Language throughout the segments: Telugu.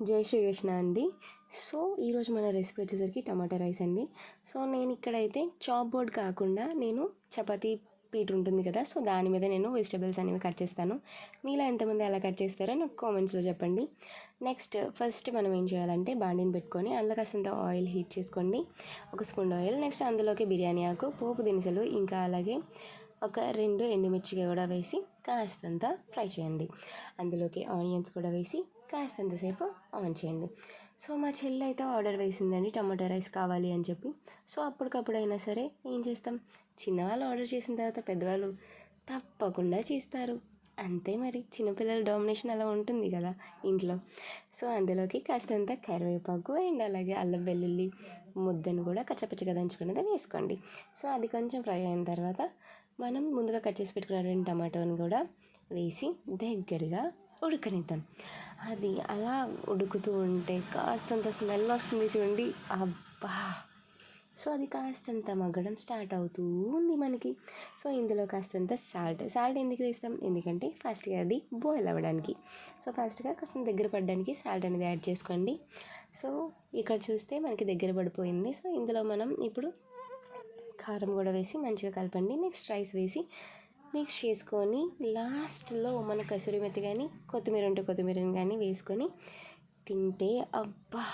జై శ్రీకృష్ణ అండి. సో ఈరోజు మన రెసిపీ వచ్చేసరికి టమాటా రైస్ అండి. సో నేను ఇక్కడైతే చాప్ బోర్డ్ కాకుండా నేను చపాతీ పీట ఉంటుంది కదా, సో దాని మీద నేను వెజిటబుల్స్ అనేవి కట్ చేస్తాను. మీలో ఎంతమంది అలా కట్ చేస్తారో నాకు కామెంట్స్లో చెప్పండి. నెక్స్ట్ ఫస్ట్ మనం ఏం చేయాలంటే బాండిని పెట్టుకొని అందులో కాస్తంత ఆయిల్ హీట్ చేసుకోండి, 1 స్పూన్ ఆయిల్. నెక్స్ట్ అందులోకి బిర్యానీ ఆకు, పోపు దినుసులు, ఇంకా అలాగే ఒక 2 ఎండుమిర్చిగా కూడా వేసి కాస్తంత ఫ్రై చేయండి. అందులోకి ఆనియన్స్ కూడా వేసి కాస్తంతసేపు ఆన్ చేయండి. సో మా చెల్లి అయితే ఆర్డర్ వేసిందండి టమాటా రైస్ కావాలి అని చెప్పి. సో అప్పటికప్పుడైనా సరే ఏం చేస్తాం, చిన్నవాళ్ళు ఆర్డర్ చేసిన తర్వాత పెద్దవాళ్ళు తప్పకుండా చేస్తారు. అంతే మరి, చిన్నపిల్లల డామినేషన్ అలా ఉంటుంది కదా ఇంట్లో. సో అందులోకి కాస్తంత కరివేపాకు అండ్ అలాగే అల్లం వెల్లుల్లి ముద్దను కూడా కచ్చపచ్చగా దంచుకున్నది వేసుకోండి. సో అది కొంచెం ఫ్రై అయిన తర్వాత మనం ముందుగా కట్ చేసి పెట్టుకున్న 2 టమాటోని కూడా వేసి దగ్గరగా ఉడకనిద్దాం. అది అలా ఉడుకుతూ ఉంటే కాస్తంత స్మెల్ వస్తుంది చూడండి, అబ్బా! సో అది కాస్తంత మగ్గడం స్టార్ట్ అవుతూ ఉంది మనకి. సో ఇందులో కాస్తంత సాల్ట్ ఎందుకు వేస్తాం, ఎందుకంటే ఫాస్ట్గా అది బాయిల్ అవ్వడానికి. సో ఫాస్ట్గా కాస్త దగ్గర పడడానికి సాల్ట్ అనేది యాడ్ చేసుకోండి. సో ఇక్కడ చూస్తే మనకి దగ్గర పడిపోయింది. సో ఇందులో మనం ఇప్పుడు కారం కూడా వేసి మంచిగా కలపండి. నెక్స్ట్ రైస్ వేసి మిక్స్ చేసుకొని లాస్ట్లో మన కసూరి మెత్తి కానీ కొత్తిమీర ఉంటే కొత్తిమీరని కానీ వేసుకొని తింటే అబ్బా!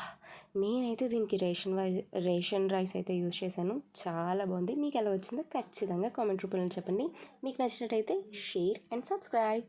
నేనైతే దీనికి రేషన్ రైస్ అయితే యూజ్ చేశాను, చాలా బాగుంది. మీకు ఎలా వచ్చిందో ఖచ్చితంగా కామెంట్ రూపంలో చెప్పండి. మీకు నచ్చినట్టయితే షేర్ అండ్ సబ్స్క్రైబ్.